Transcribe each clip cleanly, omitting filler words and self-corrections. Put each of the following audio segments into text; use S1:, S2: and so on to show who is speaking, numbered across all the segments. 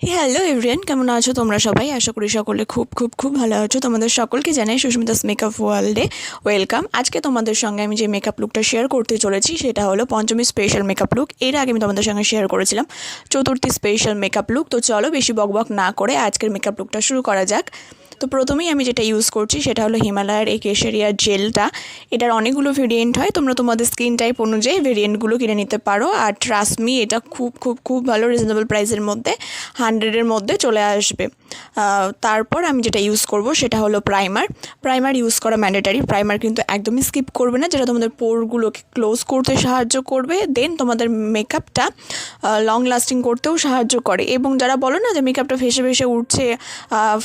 S1: Hello everyone, কেমন আছো তোমরা সবাই? আশা করি সকলে খুব খুব খুব ভালো আছো। তোমাদের সকলকে জানাই সুস্মিতাস মেকআপ ওয়ার্ল্ডে ওয়েলকাম। আজকে তোমাদের সঙ্গে আমি যে মেকআপ লুকটা শেয়ার করতে চলেছি সেটা হলো পঞ্চমী স্পেশাল মেকআপ লুক। এর আগে আমি তোমাদের সঙ্গে শেয়ার করেছিলাম চতুর্থী স্পেশাল মেকআপ লুক। তো চলো বেশি বকবক না করে আজকের মেকআপ লুকটা শুরু করা যাক। তো প্রথমেই আমি যেটা ইউজ করছি সেটা হলো হিমালয়ের এই কেশরিয়া জেলটা। এটার অনেকগুলো ভেরিয়েন্ট হয়, তোমরা তোমাদের স্কিন টাইপ অনুযায়ী ভেরিয়েন্টগুলো কিনে নিতে পারো। আর ট্রাস্ট মি, এটা খুব খুব খুব ভালো, রিজনেবল প্রাইসের মধ্যে 100-এর মধ্যে চলে আসবে। তারপর আমি যেটা ইউজ করব সেটা হলো প্রাইমার ইউজ করা ম্যান্ডেটারি। প্রাইমার কিন্তু একদমই স্কিপ করবে না, যেটা তোমাদের পোরগুলোকে ক্লোজ করতে সাহায্য করবে, দেন তোমাদের মেকআপটা লং লাস্টিং করতেও সাহায্য করে। এবং যারা বলো না যে মেকআপটা ভেসে ভেসে উঠছে,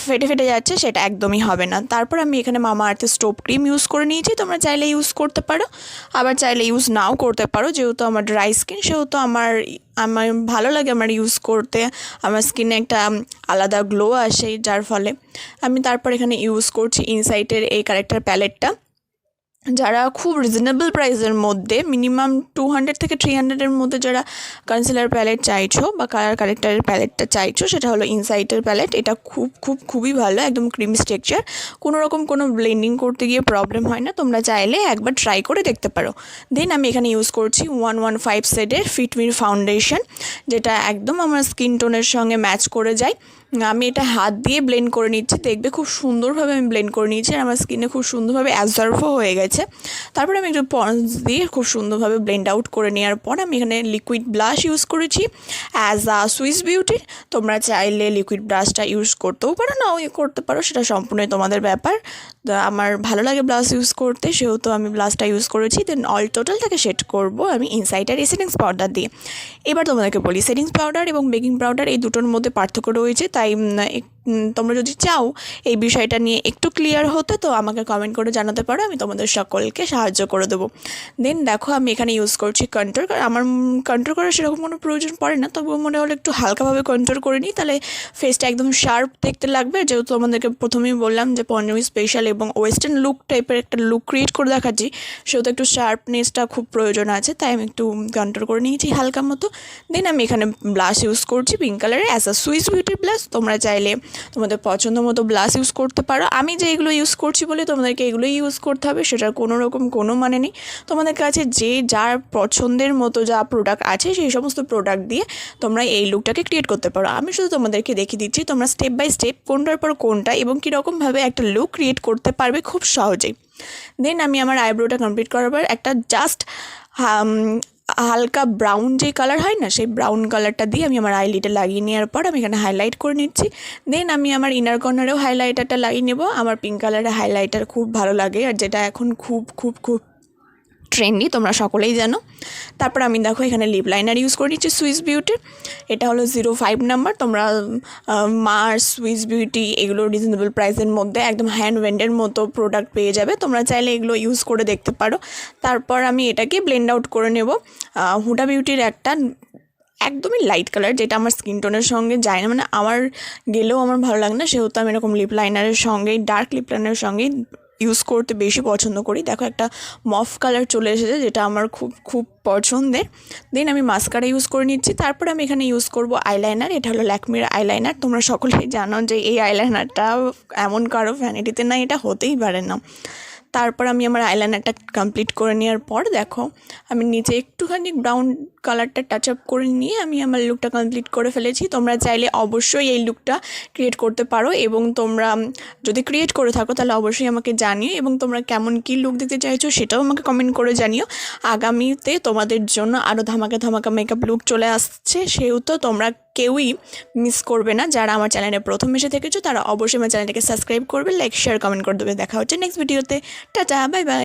S1: ফেটে ফেটে যাচ্ছে, সেটা একদমই হবে না। তারপর আমি এখানে মামা আর্থের স্টোভ ক্রিম ইউজ করে নিয়েছি। তোমরা চাইলে ইউজ করতে পারো, আবার চাইলে ইউজ নাও করতে পারো। যেহেতু আমার ড্রাই স্কিন, সেহেতু আমার ভালো লাগে আমার ইউজ করতে। আমার স্কিনে একটা আলাদা গ্লো আসে, যার ফলে আমি তারপর এখানে ইউজ করছি ইনসাইটের এই কারেক্টার প্যালেটটা। যারা খুব রিজনেবল প্রাইসের মধ্যে মিনিমাম 200 থেকে 300-এর মধ্যে যারা কনসিলার প্যালেট চাইছো বা কালার কারেক্টারের প্যালেটটা চাইছো, সেটা হলো ইনসাইটের প্যালেট। এটা খুবই ভালো, একদম ক্রিম স্ট্রাকচার, কোনো ব্লেন্ডিং করতে গিয়ে প্রবলেম হয় না। তোমরা চাইলে একবার ট্রাই করে দেখতে পারো। দেন আমি এখানে ইউজ করছি 115 শেডের ফিটমির ফাউন্ডেশন, যেটা একদম আমার স্কিন টোনের সঙ্গে ম্যাচ করে যায়। আমি এটা হাত দিয়ে ব্লেন্ড করে নিচ্ছি, দেখবে খুব সুন্দরভাবে আমি ব্লেন্ড করে নিয়েছি, আর আমার স্কিনে খুব সুন্দরভাবে অ্যাবজর্বও হয়ে গেছে। তারপরে আমি একটু পন্স দিয়ে খুব সুন্দরভাবে ব্লেন্ড আউট করে নেওয়ার পর আমি এখানে লিকুইড ব্লাশ ইউজ করেছি অ্যাজ সুইস বিউটির। তোমরা চাইলে লিকুইড ব্লাশটা ইউজ করতেও পারো, নাও করতে পারো, সেটা সম্পূর্ণই তোমাদের ব্যাপার। আমার ভালো লাগে ব্লাশ ইউজ করতে, সেহেতু আমি ব্লাশটা ইউজ করেছি। দেন অল টোটালটাকে সেট করব আমি ইনসাইটার এই সেটিংস পাউডার দিয়ে। এবার তোমাদেরকে বলি, সেটিংস পাউডার এবং বেকিং পাউডার এই দুটোর মধ্যে পার্থক্য রয়েছে। তাই তোমরা যদি চাও এই বিষয়টা নিয়ে একটু ক্লিয়ার হতে, তো আমাকে কমেন্ট করে জানাতে পারো, আমি তোমাদের সকলকে সাহায্য করে দেবো। দেন দেখো আমি এখানে ইউজ করছি কন্ট্রোল। আমার কন্ট্রোল করার সেরকম কোনো প্রয়োজন পড়ে না, তবুও মনে হলো একটু হালকাভাবে কন্ট্রোল করে নিই, তাহলে ফেসটা একদম শার্প দেখতে লাগবে। যেহেতু আমাদেরকে প্রথমেই বললাম যে পঞ্চমী স্পেশাল এবং ওয়েস্টার্ন লুক টাইপের একটা লুক ক্রিয়েট করে দেখাচ্ছি, সেহেতু একটু শার্পনেসটা খুব প্রয়োজন আছে, তাই আমি একটু কন্ট্রোল করে নিয়েছি হালকা মতো। দেন আমি এখানে ব্লাশ ইউজ করছি পিঙ্ক কালারে as a Swiss beauty blush. তোমরা চাইলে তোমাদের পছন্দ মতো ব্লাশ ইউজ করতে পারো। আমি যে এগুলো ইউজ করছি বলে তোমাদেরকে এগুলোই ইউজ করতে হবে, সেটার কোনো মানে নেই। তোমাদের কাছে যে যার পছন্দের মতো যা প্রোডাক্ট আছে, সেই সমস্ত প্রোডাক্ট দিয়ে তোমরা এই লুকটাকে ক্রিয়েট করতে পারো। আমি শুধু তোমাদেরকে দেখিয়ে দিচ্ছি তোমরা স্টেপ বাই স্টেপ কোনটার পর কোনটা এবং কীরকমভাবে একটা লুক ক্রিয়েট করতে পারবে খুব সহজেই। দেন আমি আমার আইব্রোটা কমপ্লিট করার পর একটা জাস্ট হালকা ব্রাউন যে কালার হয় না, সেই ব্রাউন কালারটা দিয়ে আমি আমার আইলিডে লাগিয়ে নেওয়ার পর আমি এখানে হাইলাইট করে নিচ্ছি। দেন আমি আমার ইনার কর্নারেও হাইলাইটারটা লাগিয়ে নেব। আমার পিঙ্ক কালারের হাইলাইটার খুব ভালো লাগে, আর যেটা এখন খুব খুব খুব ট্রেন্ডি, তোমরা সকলেই জানো। তারপর আমি দেখো এখানে লিপ লাইনার ইউজ করে নিচ্ছি সুইস বিউটির। এটা হলো 05 নাম্বার। তোমরা মার্স, সুইস বিউটি এগুলো রিজনেবল প্রাইসের মধ্যে একদম হ্যান্ড ওয়েন্ডের মতো প্রোডাক্ট পেয়ে যাবে, তোমরা চাইলে এগুলো ইউজ করে দেখতে পারো। তারপর আমি এটাকে ব্লেন্ড আউট করে নেব হুডা বিউটির একটা একদমই লাইট কালার, যেটা আমার স্কিন টোনের সঙ্গে যায় না, মানে আমার গেলেও আমার ভালো লাগে না, সেহেতু আমি এরকম লিপ লাইনারের সঙ্গেই, ডার্ক লিপ লাইনারের সঙ্গেই ইউজ করতে বেশি পছন্দ করি। দেখো একটা মফ কালার চলে এসেছে, যেটা আমার খুব খুব পছন্দের। দেন আমি মাস্কারা ইউজ করে নিচ্ছি। তারপরে আমি এখানে ইউজ করব আইলাইনার। এটা হলো ল্যাকমির আইলাইনার। তোমরা সকলেই জানো যে এই আইলাইনারটা এমন কারো ভ্যানিটিতে না, এটা হতেই পারে না। তারপর আমি আমার আইলাইনারটা কমপ্লিট করে নেওয়ার পর দেখো আমি নিচে একটুখানি ব্রাউন কালারটা টাচ আপ করে নিয়ে আমি আমার লুকটা কমপ্লিট করে ফেলেছি। তোমরা চাইলে অবশ্যই এই লুকটা ক্রিয়েট করতে পারো, এবং তোমরা যদি ক্রিয়েট করে থাকো তাহলে অবশ্যই আমাকে জানিও, এবং তোমরা কেমন কী লুক দিতে চাইছো সেটাও আমাকে কমেন্ট করে জানিও। আগামীতে তোমাদের জন্য আরও ধামাকা ধামাকা মেকআপ লুক চলে আসছে, সেহেতু তোমরা কেউই মিস করবে না। যারা আমার চ্যানেলে প্রথম এসে থেকেছো তারা অবশ্যই আমার চ্যানেলটাকে সাবস্ক্রাইব করবে, লাইক শেয়ার কমেন্ট করে দেবে। দেখা হচ্ছে নেক্সট ভিডিওতে। Tata, bye bye.